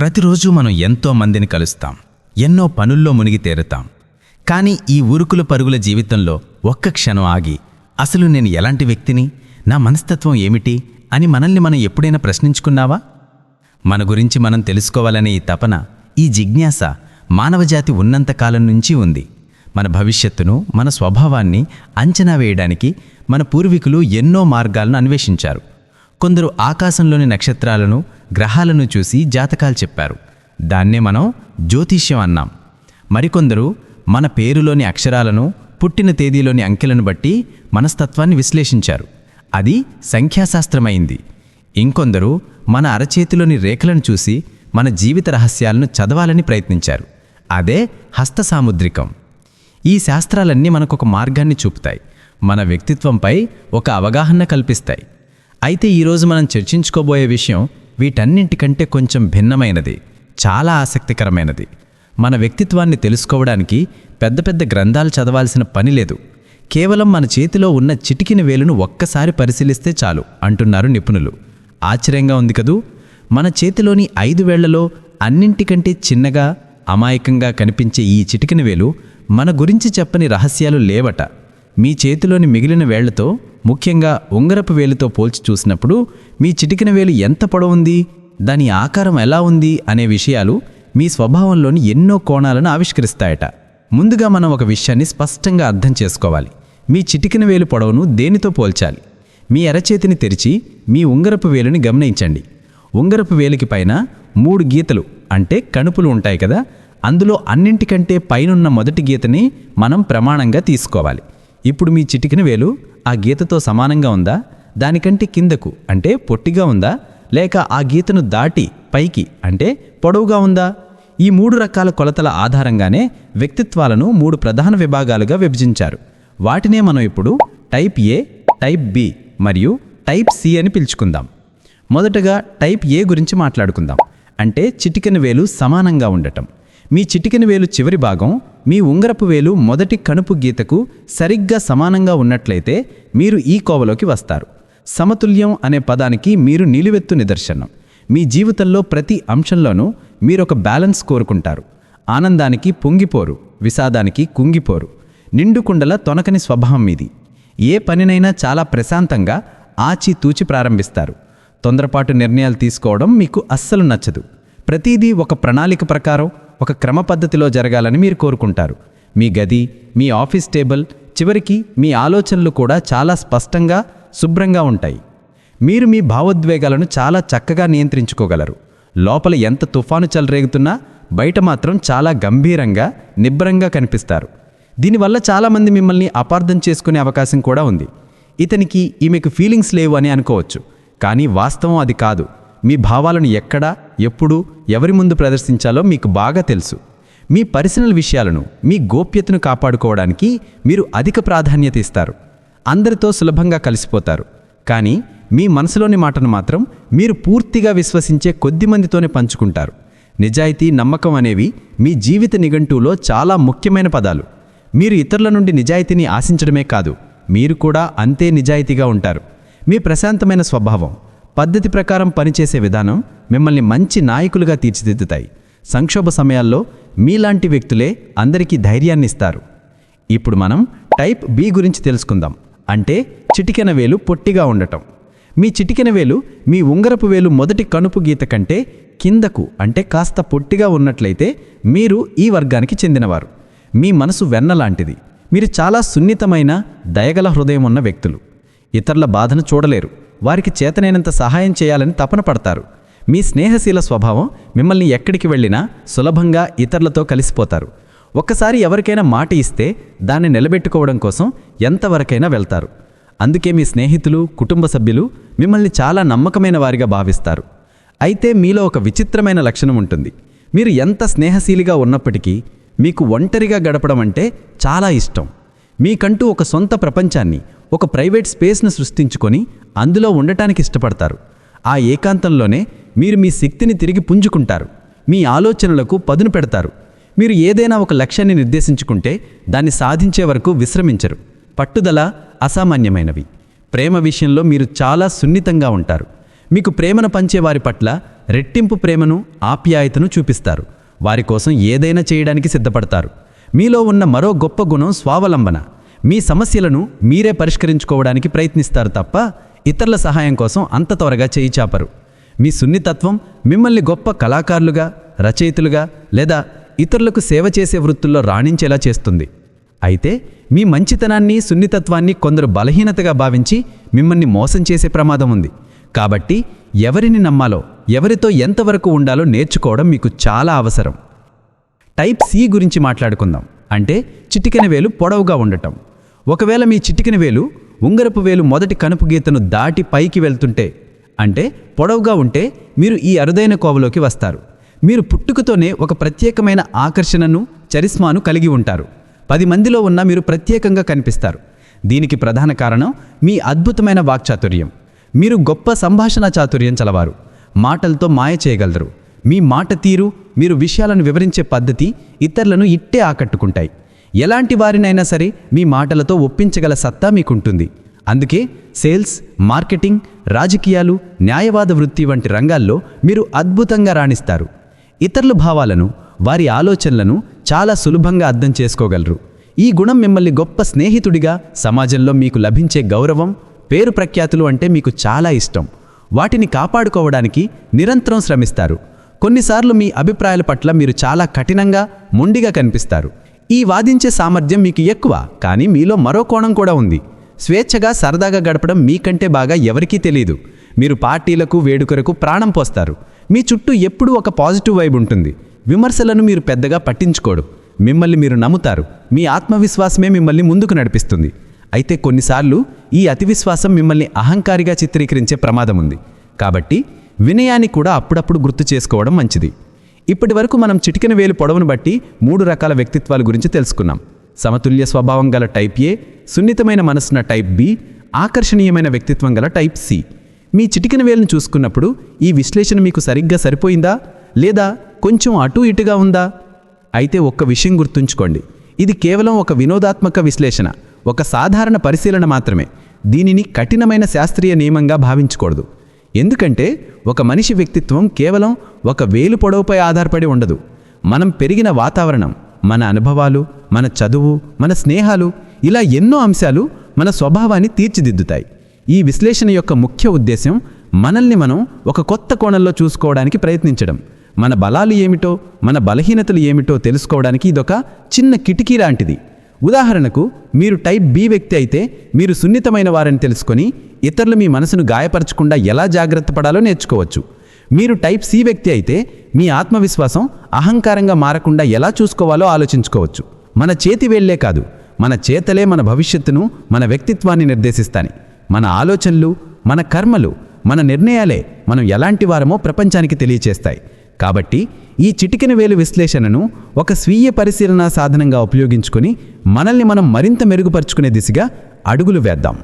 ప్రతిరోజు మనం ఎంతో మందిని కలుస్తాం, ఎన్నో పనుల్లో మునిగి తేరుతాం. కానీ ఈ ఉరుకుల పరుగుల జీవితంలో ఒక్క క్షణం ఆగి, అసలు నేను ఎలాంటి వ్యక్తిని, నా మనస్తత్వం ఏమిటి అని మనల్ని మనం ఎప్పుడైనా ప్రశ్నించుకున్నావా? మన గురించి మనం తెలుసుకోవాలనే ఈ తపన, ఈ జిజ్ఞాస మానవజాతి ఉన్నంతకాలం నుంచి ఉంది. మన భవిష్యత్తును, మన స్వభావాన్ని అంచనా వేయడానికి మన పూర్వీకులు ఎన్నో మార్గాలను అన్వేషించారు. కొందరు ఆకాశంలోని నక్షత్రాలను, గ్రహాలను చూసి జాతకాలు చెప్పారు. దాన్నే మనం జ్యోతిష్యం అన్నాం. మరికొందరు మన పేరులోని అక్షరాలను, పుట్టిన తేదీలోని అంకెలను బట్టి మనస్తత్వాన్ని విశ్లేషించారు. అది సంఖ్యాశాస్త్రమైంది. ఇంకొందరు మన అరచేతిలోని రేఖలను చూసి మన జీవిత రహస్యాలను చదవాలని ప్రయత్నించారు. అదే హస్త సాముద్రికం. ఈ శాస్త్రాలన్నీ మనకొక మార్గాన్ని చూపుతాయి, మన వ్యక్తిత్వంపై ఒక అవగాహన కల్పిస్తాయి. అయితే ఈరోజు మనం చర్చించుకోబోయే విషయం వీటన్నింటికంటే కొంచెం భిన్నమైనది, చాలా ఆసక్తికరమైనది. మన వ్యక్తిత్వాన్ని తెలుసుకోవడానికి పెద్ద పెద్ద గ్రంథాలు చదవాల్సిన పని లేదు. కేవలం మన చేతిలో ఉన్న చిటికిన వేలును ఒక్కసారి పరిశీలిస్తే చాలు అంటున్నారు నిపుణులు. ఆశ్చర్యంగా ఉంది కదూ! మన చేతిలోని 5 వేళ్లలో అన్నింటికంటే చిన్నగా, అమాయకంగా కనిపించే ఈ చిటికిన వేలు మన గురించి చెప్పని రహస్యాలు లేవట. మీ చేతిలోని మిగిలిన వేళ్లతో, ముఖ్యంగా ఉంగరపు వేలుతో పోల్చి చూసినప్పుడు మీ చిటికిన వేలు ఎంత పొడవుంది, దాని ఆకారం ఎలా ఉంది అనే విషయాలు మీ స్వభావంలోని ఎన్నో కోణాలను ఆవిష్కరిస్తాయట. ముందుగా మనం ఒక విషయాన్ని స్పష్టంగా అర్థం చేసుకోవాలి. మీ చిటికిన వేలు పొడవును దేనితో పోల్చాలి? మీ అరచేతిని తెరిచి మీ ఉంగరపు వేలుని గమనించండి. ఉంగరపు వేలికి పైన 3 గీతలు అంటే కణుపులు ఉంటాయి కదా, అందులో అన్నింటికంటే పైనున్న మొదటి గీతని మనం ప్రమాణంగా తీసుకోవాలి. ఇప్పుడు మీ చిటికిన వేలు ఆ గీతతో సమానంగా ఉందా, దానికంటే కిందకు అంటే పొట్టిగా ఉందా, లేక ఆ గీతను దాటి పైకి అంటే పొడవుగా ఉందా? ఈ 3 రకాల కొలతల ఆధారంగానే వ్యక్తిత్వాలను 3 ప్రధాన విభాగాలుగా విభజించారు. వాటినే మనం ఇప్పుడు టైప్ ఏ, టైప్ బి మరియు టైప్ సి అని పిలుచుకుందాం. మొదటగా టైప్ ఏ గురించి మాట్లాడుకుందాం. అంటే చిటికెన వేలు సమానంగా ఉండటం. మీ చిటికెన వేలు చివరి భాగం మీ ఉంగరపు వేలు మొదటి కణుపు గీతకు సరిగ్గా సమానంగా ఉన్నట్లయితే మీరు ఈ కోవలోకి వస్తారు. సమతుల్యం అనే పదానికి మీరు నిలువెత్తు నిదర్శనం. మీ జీవితంలో ప్రతి అంశంలోనూ మీరొక బ్యాలెన్స్ కోరుకుంటారు. ఆనందానికి పొంగిపోరు, విషాదానికి కుంగిపోరు. నిండుకుండల తొనకని స్వభావం మీది. ఏ పనినైనా చాలా ప్రశాంతంగా, ఆచితూచి ప్రారంభిస్తారు. తొందరపాటు నిర్ణయాలు తీసుకోవడం మీకు అస్సలు నచ్చదు. ప్రతిదీ ఒక ప్రణాళిక ప్రకారం, ఒక క్రమ పద్ధతిలో జరగాలని మీరు కోరుకుంటారు. మీ గది, మీ ఆఫీస్ టేబుల్, చివరికి మీ ఆలోచనలు కూడా చాలా స్పష్టంగా, శుభ్రంగా ఉంటాయి. మీరు మీ భావోద్వేగాలను చాలా చక్కగా నియంత్రించుకోగలరు. లోపల ఎంత తుఫాను చెలరేగుతున్నా బయట మాత్రం చాలా గంభీరంగా, నిబ్బరంగా కనిపిస్తారు. దీనివల్ల చాలామంది మిమ్మల్ని అపార్థం చేసుకునే అవకాశం కూడా ఉంది. ఇతనికి, ఈమెకు ఫీలింగ్స్ లేవు అని అనుకోవచ్చు. కానీ వాస్తవం అది కాదు. మీ భావాలను ఎక్కడ, ఎప్పుడు, ఎవరి ముందు ప్రదర్శించాలో మీకు బాగా తెలుసు. మీ పర్సనల్ విషయాలను, మీ గోప్యతను కాపాడుకోవడానికి మీరు అధిక ప్రాధాన్యత ఇస్తారు. అందరితో సులభంగా కలిసిపోతారు. కానీ మీ మనసులోని మాటను మాత్రం మీరు పూర్తిగా విశ్వసించే కొద్దిమందితోనే పంచుకుంటారు. నిజాయితీ, నమ్మకం అనేవి మీ జీవిత నిఘంటువులో చాలా ముఖ్యమైన పదాలు. మీరు ఇతరుల నుండి నిజాయితీని ఆశించడమే కాదు, మీరు కూడా అంతే నిజాయితీగా ఉంటారు. మీ ప్రశాంతమైన స్వభావం, పద్ధతి ప్రకారం పనిచేసే విధానం మిమ్మల్ని మంచి నాయకులుగా తీర్చిదిద్దుతాయి. సంక్షోభ సమయాల్లో మీలాంటి వ్యక్తులే అందరికీ ధైర్యాన్ని ఇస్తారు. ఇప్పుడు మనం టైప్ బి గురించి తెలుసుకుందాం. అంటే చిటికెన వేలు పొట్టిగా ఉండటం. మీ చిటికెన వేలు మీ ఉంగరపు వేలు మొదటి కణుపు గీత కంటే కిందకు అంటే కాస్త పొట్టిగా ఉన్నట్లయితే మీరు ఈ వర్గానికి చెందినవారు. మీ మనసు వెన్నలాంటిది. మీరు చాలా సున్నితమైన, దయగల హృదయం ఉన్న వ్యక్తులు. ఇతరుల బాధను చూడలేరు. వారికి చేతనైనంత సహాయం చేయాలని తపన పడతారు. మీ స్నేహశీల స్వభావం మిమ్మల్ని ఎక్కడికి వెళ్ళినా సులభంగా ఇతరులతో కలిసిపోతారు. ఒక్కసారి ఎవరికైనా మాట ఇస్తే దాన్ని నిలబెట్టుకోవడం కోసం ఎంతవరకైనా వెళ్తారు. అందుకే మీ స్నేహితులు, కుటుంబ సభ్యులు మిమ్మల్ని చాలా నమ్మకమైన వారిగా భావిస్తారు. అయితే మీలో ఒక విచిత్రమైన లక్షణం ఉంటుంది. మీరు ఎంత స్నేహశీలిగా ఉన్నప్పటికీ మీకు ఒంటరిగా గడపడం అంటే చాలా ఇష్టం. మీకంటూ ఒక సొంత ప్రపంచాన్ని, ఒక ప్రైవేట్ స్పేస్ను సృష్టించుకొని అందులో ఉండటానికి ఇష్టపడతారు. ఆ ఏకాంతంలోనే మీరు మీ శక్తిని తిరిగి పుంజుకుంటారు. మీ ఆలోచనలకు పదును పెడతారు. మీరు ఏదైనా ఒక లక్ష్యాన్ని నిర్దేశించుకుంటే దాన్ని సాధించే వరకు విశ్రమించరు. పట్టుదల అసామాన్యమైనవి. ప్రేమ విషయంలో మీరు చాలా సున్నితంగా ఉంటారు. మీకు ప్రేమను పంచే వారి పట్ల రెట్టింపు ప్రేమను, ఆప్యాయతను చూపిస్తారు. వారి కోసం ఏదైనా చేయడానికి సిద్ధపడతారు. మీలో ఉన్న మరో గొప్ప గుణం స్వావలంబన. మీ సమస్యలను మీరే పరిష్కరించుకోవడానికి ప్రయత్నిస్తారు తప్ప ఇతరుల సహాయం కోసం అంత త్వరగా చేయి చాపరు. మీ సున్నితత్వం మిమ్మల్ని గొప్ప కళాకారులుగా, రచయితలుగా లేదా ఇతరులకు సేవ చేసే వృత్తుల్లో రాణించేలా చేస్తుంది. అయితే మీ మంచితనాన్ని, సున్నితత్వాన్ని కొందరు బలహీనతగా భావించి మిమ్మల్ని మోసం చేసే ప్రమాదం ఉంది. కాబట్టి ఎవరిని నమ్మాలో, ఎవరితో ఎంతవరకు ఉండాలో నేర్చుకోవడం మీకు చాలా అవసరం. టైప్ సి గురించి మాట్లాడుకుందాం. అంటే చిటికెన వేలు పొడవుగా ఉండటం. ఒకవేళ మీ చిటికెన వేలు ఉంగరపు వేలు మొదటి కనుపు గీతను దాటి పైకి వెళ్తుంటే, అంటే పొడవుగా ఉంటే, మీరు ఈ అరుదైన కోవలోకి వస్తారు. మీరు పుట్టుకతోనే ఒక ప్రత్యేకమైన ఆకర్షణను, చరిస్మాను కలిగి ఉంటారు. 10 మందిలో ఉన్న మీరు ప్రత్యేకంగా కనిపిస్తారు. దీనికి ప్రధాన కారణం మీ అద్భుతమైన వాక్చాతుర్యం. మీరు గొప్ప సంభాషణ చాతుర్యం చలవారు. మాటలతో మాయ చేయగలరు. మీ మాట తీరు, మీరు విషయాలను వివరించే పద్ధతి ఇతరులను ఇట్టే ఆకట్టుకుంటాయి. ఎలాంటి వారినైనా సరే మీ మాటలతో ఒప్పించగల సత్తా మీకుంటుంది. అందుకే సేల్స్, మార్కెటింగ్, రాజకీయాలు, న్యాయవాద వృత్తి వంటి రంగాల్లో మీరు అద్భుతంగా రాణిస్తారు. ఇతరుల భావాలను, వారి ఆలోచనలను చాలా సులభంగా అర్థం చేసుకోగలరు. ఈ గుణం మిమ్మల్ని గొప్ప స్నేహితుడిగా, సమాజంలో మీకు లభించే గౌరవం, పేరు ప్రఖ్యాతులు అంటే మీకు చాలా ఇష్టం. వాటిని కాపాడుకోవడానికి నిరంతరం శ్రమిస్తారు. కొన్నిసార్లు మీ అభిప్రాయాల పట్ల మీరు చాలా కఠినంగా, మొండిగా కనిపిస్తారు. ఈ వాదించే సామర్థ్యం మీకు ఎక్కువ, కానీ మీలో మరో కోణం కూడా ఉంది. స్వేచ్ఛగా, సరదాగా గడపడం మీకంటే బాగా ఎవరికీ తెలియదు. మీరు పార్టీలకు, వేడుకలకు ప్రాణం పోస్తారు. మీ చుట్టూ ఎప్పుడూ ఒక పాజిటివ్ వైబ్ ఉంటుంది. విమర్శలను మీరు పెద్దగా పట్టించుకోడు. మిమ్మల్ని మీరు నమ్ముతారు. మీ ఆత్మవిశ్వాసమే మిమ్మల్ని ముందుకు నడిపిస్తుంది. అయితే కొన్నిసార్లు ఈ అతివిశ్వాసం మిమ్మల్ని అహంకారిగా చిత్రీకరించే ప్రమాదం ఉంది. కాబట్టి వినయాన్ని కూడా అప్పుడప్పుడు గుర్తు చేసుకోవడం మంచిది. ఇప్పటి వరకు మనం చిటికెన వేలు పొడవును బట్టి 3 రకాల వ్యక్తిత్వాల గురించి తెలుసుకున్నాం. సమతుల్య స్వభావం గల టైప్ ఏ, సున్నితమైన మనసున్న టైప్ బి, ఆకర్షణీయమైన వ్యక్తిత్వం గల టైప్ సి. మీ చిటికెన వేలును చూసుకున్నప్పుడు ఈ విశ్లేషణ మీకు సరిగ్గా సరిపోయిందా, లేదా కొంచెం అటూ ఇటుగా ఉందా? అయితే ఒక్క విషయం గుర్తుంచుకోండి, ఇది కేవలం ఒక వినోదాత్మక విశ్లేషణ, ఒక సాధారణ పరిశీలన మాత్రమే. దీనిని కఠినమైన శాస్త్రీయ నియమంగా భావించకూడదు. ఎందుకంటే ఒక మనిషి వ్యక్తిత్వం కేవలం ఒక వేలు పొడవుపై ఆధారపడి ఉండదు. మనం పెరిగిన వాతావరణం, మన అనుభవాలు, మన చదువు, మన స్నేహాలు, ఇలా ఎన్నో అంశాలు మన స్వభావాన్ని తీర్చిదిద్దుతాయి. ఈ విశ్లేషణ యొక్క ముఖ్య ఉద్దేశం మనల్ని మనం ఒక కొత్త కోణంలో చూసుకోవడానికి ప్రయత్నించడం. మన బలాలు ఏమిటో, మన బలహీనతలు ఏమిటో తెలుసుకోవడానికి ఇదొక చిన్న కిటికీ లాంటిది. ఉదాహరణకు, మీరు టైప్ బి వ్యక్తి అయితే మీరు సున్నితమైన వారని తెలుసుకొని ఇతరులు మీ మనసును గాయపరచకుండా ఎలా జాగ్రత్త పడాలో నేర్చుకోవచ్చు. మీరు టైప్ సి వ్యక్తి అయితే మీ ఆత్మవిశ్వాసం అహంకారంగా మారకుండా ఎలా చూసుకోవాలో ఆలోచించుకోవచ్చు. మన చేతి వేళ్లే కాదు, మన చేతలే మన భవిష్యత్తును, మన వ్యక్తిత్వాన్ని నిర్దేశిస్తాయి. మన ఆలోచనలు, మన కర్మలు, మన నిర్ణయాలే మనం ఎలాంటి వారమో ప్రపంచానికి తెలియచేస్తాయి. కాబట్టి ఈ చిటికెన వేలు విశ్లేషణను ఒక స్వీయ పరిశీలనా సాధనంగా ఉపయోగించుకొని మనల్ని మనం మరింత మెరుగుపరుచుకునే దిశగా అడుగులు వేద్దాం.